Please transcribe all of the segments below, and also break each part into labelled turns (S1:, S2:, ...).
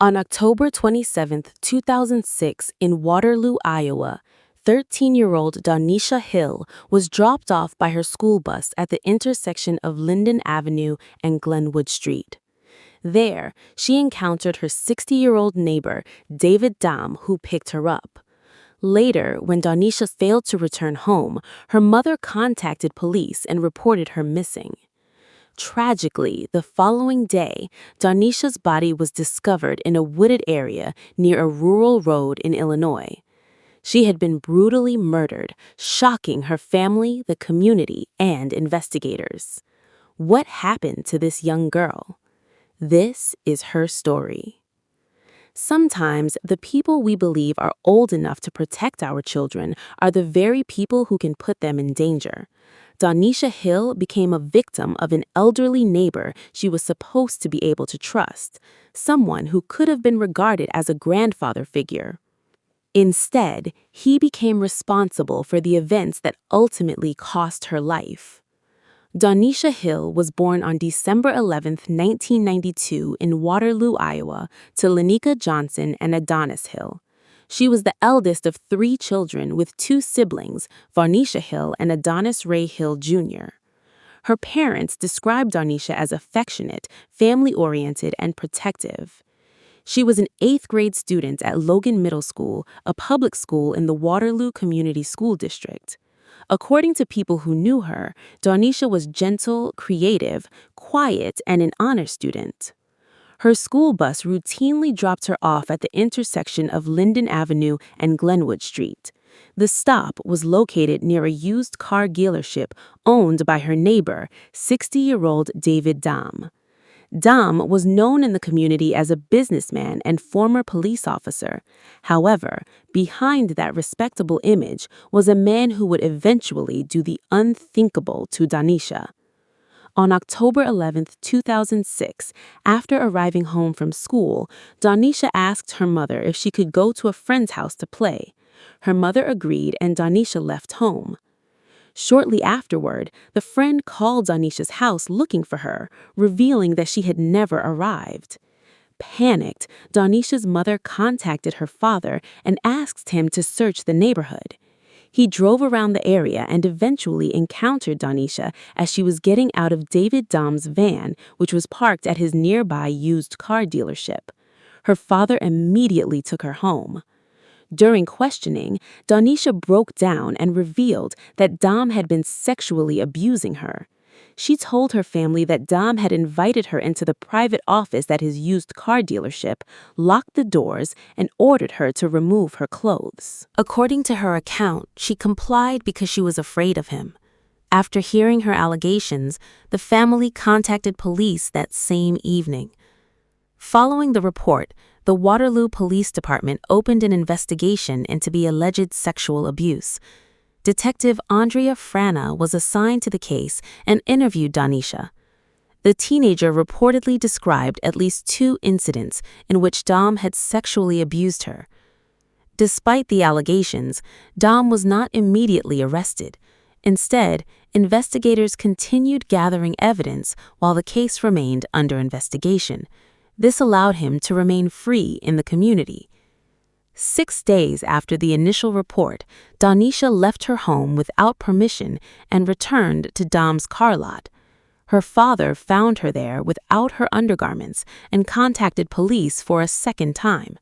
S1: On October 27, 2006, in Waterloo, Iowa, 13-year-old Donnisha Hill was dropped off by her school bus at the intersection of Linden Avenue and Glenwood Street. There, she encountered her 60-year-old neighbor, David Damm, who picked her up. Later, when Donnisha failed to return home, her mother contacted police and reported her missing. Tragically, the following day, Donnisha's body was discovered in a wooded area near a rural road in Illinois. She had been brutally murdered, shocking her family, the community, and investigators. What happened to this young girl? This is her story. Sometimes the people we believe are old enough to protect our children are the very people who can put them in danger. Donnisha Hill became a victim of an elderly neighbor she was supposed to be able to trust, someone who could have been regarded as a grandfather figure. Instead, he became responsible for the events that ultimately cost her life. Donnisha Hill was born on December 11, 1992 in Waterloo, Iowa, to Lenika Johnson and Adonis Hill. She was the eldest of 3 children with 2 siblings, Donnisha Hill and Adonis Ray Hill Jr. Her parents described Donnisha as affectionate, family-oriented, and protective. She was an 8th-grade student at Logan Middle School, a public school in the Waterloo Community School District. According to people who knew her, Donnisha was gentle, creative, quiet, and an honor student. Her school bus routinely dropped her off at the intersection of Linden Avenue and Glenwood Street. The stop was located near a used car dealership owned by her neighbor, 60-year-old David Damm. Damm was known in the community as a businessman and former police officer. However, behind that respectable image was a man who would eventually do the unthinkable to Donnisha. On October 11, 2006, after arriving home from school, Donnisha asked her mother if she could go to a friend's house to play. Her mother agreed and Donnisha left home. Shortly afterward, the friend called Donnisha's house looking for her, revealing that she had never arrived. Panicked, Donnisha's mother contacted her father and asked him to search the neighborhood. He drove around the area and eventually encountered Donnisha as she was getting out of David Damm's van, which was parked at his nearby used car dealership. Her father immediately took her home. During questioning, Donnisha broke down and revealed that Damm had been sexually abusing her. She told her family that Damm had invited her into the private office at his used car dealership, locked the doors, and ordered her to remove her clothes. According to her account, she complied because she was afraid of him. After hearing her allegations, the family contacted police that same evening. Following the report, the Waterloo Police Department opened an investigation into the alleged sexual abuse. Detective Andrea Frana was assigned to the case and interviewed Donnisha. The teenager reportedly described at least 2 incidents in which Damm had sexually abused her. Despite the allegations, Damm was not immediately arrested. Instead, investigators continued gathering evidence while the case remained under investigation. This allowed him to remain free in the community. 6 days after the initial report, Donnisha left her home without permission and returned to Damm's car lot. Her father found her there without her undergarments and contacted police for a second time.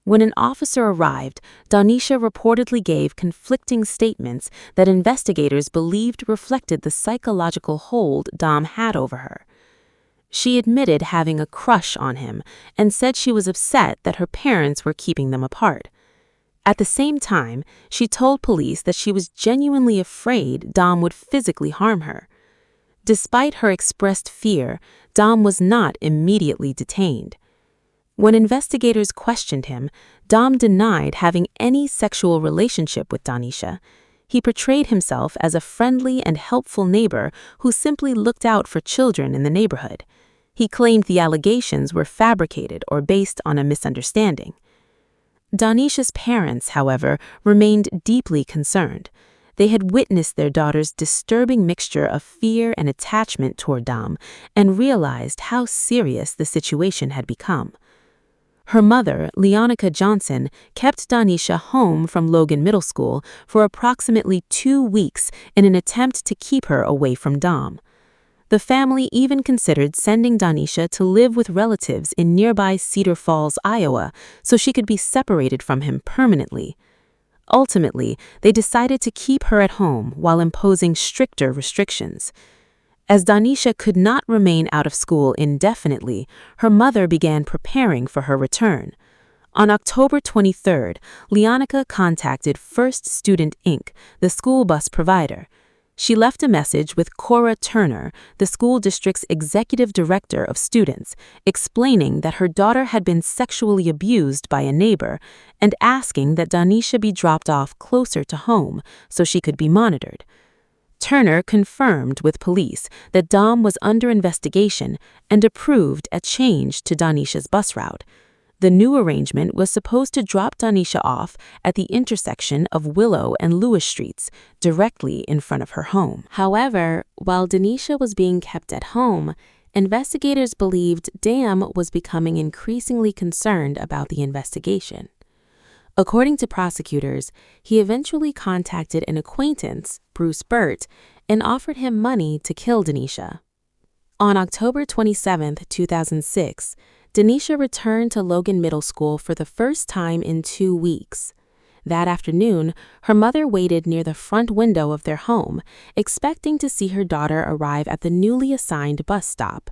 S1: When an officer arrived, Donnisha reportedly gave conflicting statements that investigators believed reflected the psychological hold Damm had over her. She admitted having a crush on him and said she was upset that her parents were keeping them apart. At the same time, she told police that she was genuinely afraid Damm would physically harm her. Despite her expressed fear, Damm was not immediately detained. When investigators questioned him, Damm denied having any sexual relationship with Donnisha. He portrayed himself as a friendly and helpful neighbor who simply looked out for children in the neighborhood. He claimed the allegations were fabricated or based on a misunderstanding. Donnisha's parents, however, remained deeply concerned. They had witnessed their daughter's disturbing mixture of fear and attachment toward Damm and realized how serious the situation had become. Her mother, Leonica Johnson, kept Donnisha home from Logan Middle School for approximately 2 weeks in an attempt to keep her away from Damm. The family even considered sending Donnisha to live with relatives in nearby Cedar Falls, Iowa, so she could be separated from him permanently. Ultimately, they decided to keep her at home while imposing stricter restrictions. As Donnisha could not remain out of school indefinitely, her mother began preparing for her return. On October 23rd, Leonica contacted First Student Inc., the school bus provider. She left a message with Cora Turner, the school district's executive director of students, explaining that her daughter had been sexually abused by a neighbor and asking that Donnisha be dropped off closer to home so she could be monitored. Turner confirmed with police that Damm was under investigation and approved a change to Donnisha's bus route. The new arrangement was supposed to drop Donnisha off at the intersection of Willow and Lewis Streets, directly in front of her home. However, while Donnisha was being kept at home, investigators believed Damm was becoming increasingly concerned about the investigation. According to prosecutors, he eventually contacted an acquaintance, Bruce Burt, and offered him money to kill Donnisha. On October 27, 2006, Donnisha returned to Logan Middle School for the first time in 2 weeks. That afternoon, her mother waited near the front window of their home, expecting to see her daughter arrive at the newly assigned bus stop.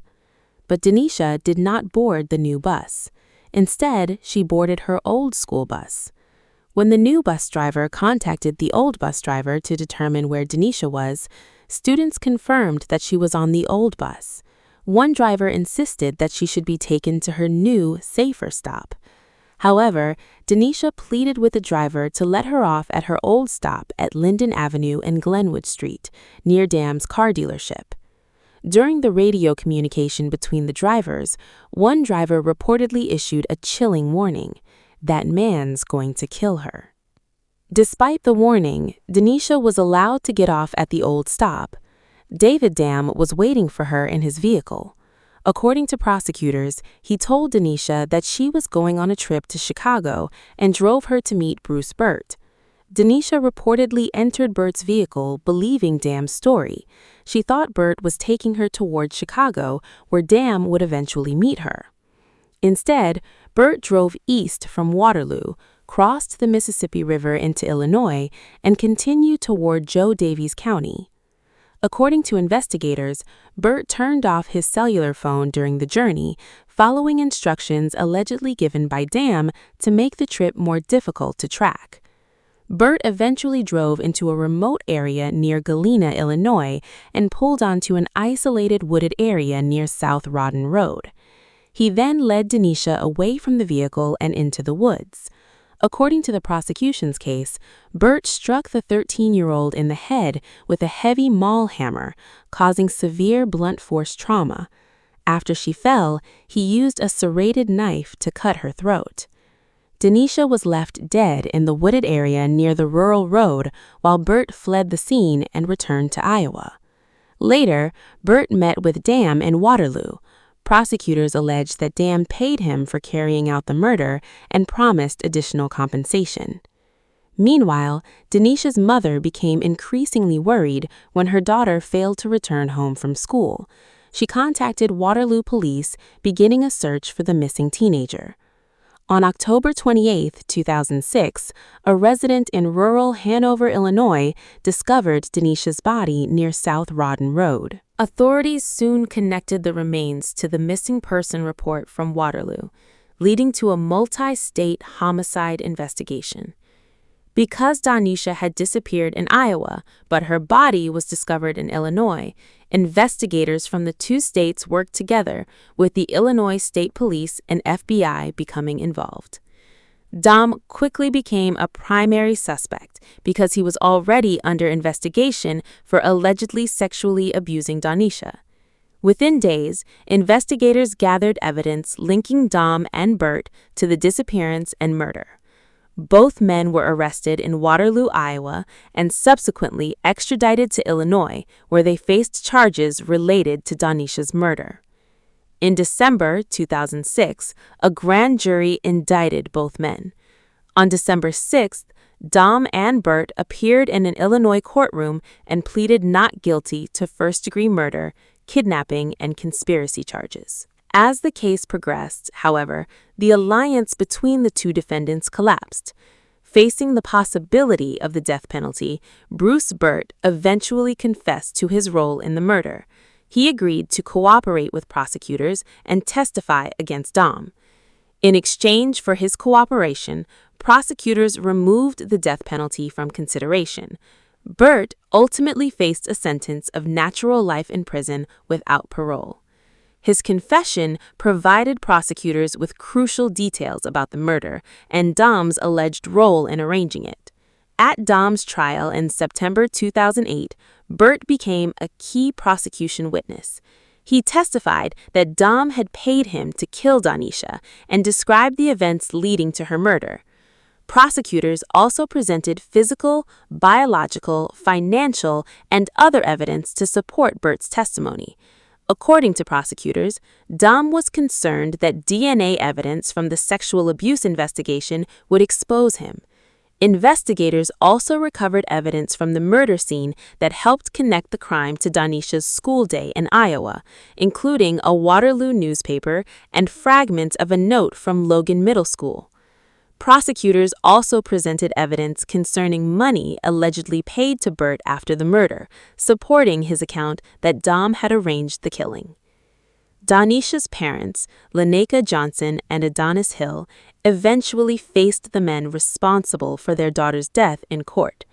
S1: But Donnisha did not board the new bus. Instead, she boarded her old school bus. When the new bus driver contacted the old bus driver to determine where Donnisha was, students confirmed that she was on the old bus. One driver insisted that she should be taken to her new, safer stop. However, Donnisha pleaded with the driver to let her off at her old stop at Linden Avenue and Glenwood Street, near Damm's car dealership. During the radio communication between the drivers, one driver reportedly issued a chilling warning: "That man's going to kill her." Despite the warning, Donnisha was allowed to get off at the old stop. David Damm was waiting for her in his vehicle. According to prosecutors, he told Donnisha that she was going on a trip to Chicago and drove her to meet Bruce Burt. Donnisha reportedly entered Burt's vehicle believing Damm's story. She thought Burt was taking her toward Chicago, where Damm would eventually meet her. Instead, Burt drove east from Waterloo, crossed the Mississippi River into Illinois, and continued toward Joe Daviess County. According to investigators, Burt turned off his cellular phone during the journey, following instructions allegedly given by Damm to make the trip more difficult to track. Burt eventually drove into a remote area near Galena, Illinois, and pulled onto an isolated wooded area near South Rawdon Road. He then led Donnisha away from the vehicle and into the woods. According to the prosecution's case, Burt struck the 13-year-old in the head with a heavy maul hammer, causing severe blunt force trauma. After she fell, he used a serrated knife to cut her throat. Donnisha was left dead in the wooded area near the rural road while Burt fled the scene and returned to Iowa. Later, Burt met with Damm in Waterloo. Prosecutors alleged that Damm paid him for carrying out the murder and promised additional compensation. Meanwhile, Donnisha's mother became increasingly worried when her daughter failed to return home from school. She contacted Waterloo police, beginning a search for the missing teenager. On October 28, 2006, a resident in rural Hanover, Illinois, discovered Donnisha's body near South Rawdon Road. Authorities soon connected the remains to the missing person report from Waterloo, leading to a multi-state homicide investigation. Because Donnisha had disappeared in Iowa, but her body was discovered in Illinois, investigators from the 2 states worked together, with the Illinois State Police and FBI becoming involved. Damm quickly became a primary suspect because he was already under investigation for allegedly sexually abusing Donnisha. Within days, investigators gathered evidence linking Damm and Burt to the disappearance and murder. Both men were arrested in Waterloo, Iowa, and subsequently extradited to Illinois, where they faced charges related to Donnisha's murder. In December 2006, a grand jury indicted both men. On December 6th, Damm and Burt appeared in an Illinois courtroom and pleaded not guilty to first-degree murder, kidnapping, and conspiracy charges. As the case progressed, however, the alliance between the two defendants collapsed. Facing the possibility of the death penalty, Bruce Burt eventually confessed to his role in the murder. He agreed to cooperate with prosecutors and testify against Damm. In exchange for his cooperation, prosecutors removed the death penalty from consideration. Burt ultimately faced a sentence of natural life in prison without parole. His confession provided prosecutors with crucial details about the murder and Damm's alleged role in arranging it. At Damm's trial in September 2008, Burt became a key prosecution witness. He testified that Damm had paid him to kill Donnisha and described the events leading to her murder. Prosecutors also presented physical, biological, financial, and other evidence to support Burt's testimony. According to prosecutors, Damm was concerned that DNA evidence from the sexual abuse investigation would expose him. Investigators also recovered evidence from the murder scene that helped connect the crime to Donnisha's school day in Iowa, including a Waterloo newspaper and fragments of a note from Logan Middle School. Prosecutors also presented evidence concerning money allegedly paid to Burt after the murder, supporting his account that Damm had arranged the killing. Donnisha's parents, Linden Johnson and Donnisha Hill, eventually faced the men responsible for their daughter's death in court.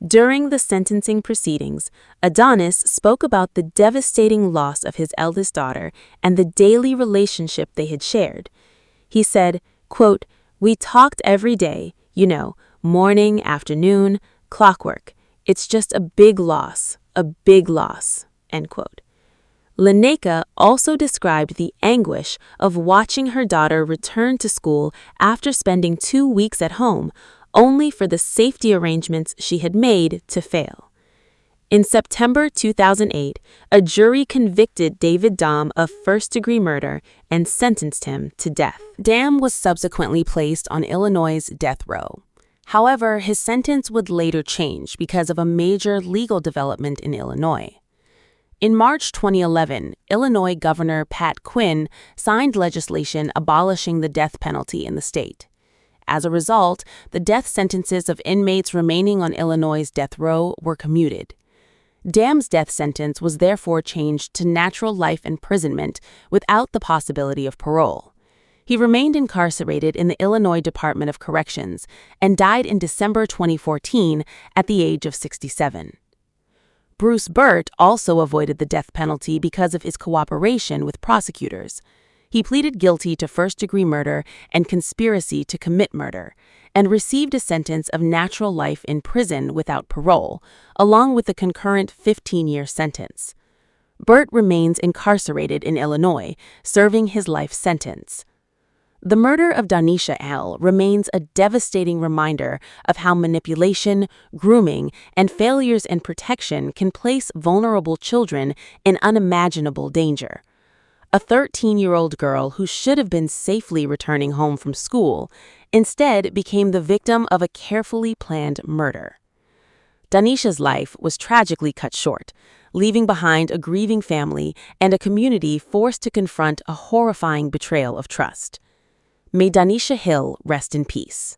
S1: During the sentencing proceedings, Adonis spoke about the devastating loss of his eldest daughter and the daily relationship they had shared. He said, quote, "We talked every day, morning, afternoon, clockwork. It's just a big loss, end quote. Linden also described the anguish of watching her daughter return to school after spending 2 weeks at home, only for the safety arrangements she had made to fail. In September 2008, a jury convicted David Damm of first-degree murder and sentenced him to death. Damm was subsequently placed on Illinois' death row. However, his sentence would later change because of a major legal development in Illinois. In March 2011, Illinois Governor Pat Quinn signed legislation abolishing the death penalty in the state. As a result, the death sentences of inmates remaining on Illinois' death row were commuted. Damm's death sentence was therefore changed to natural life imprisonment without the possibility of parole. He remained incarcerated in the Illinois Department of Corrections and died in December 2014 at the age of 67. Bruce Burt also avoided the death penalty because of his cooperation with prosecutors. He pleaded guilty to first-degree murder and conspiracy to commit murder, and received a sentence of natural life in prison without parole, along with a concurrent 15-year sentence. Burt remains incarcerated in Illinois, serving his life sentence. The murder of Donnisha Hill remains a devastating reminder of how manipulation, grooming, and failures in protection can place vulnerable children in unimaginable danger. A 13-year-old girl who should have been safely returning home from school instead became the victim of a carefully planned murder. Donnisha's life was tragically cut short, leaving behind a grieving family and a community forced to confront a horrifying betrayal of trust. May Donnisha Hill rest in peace.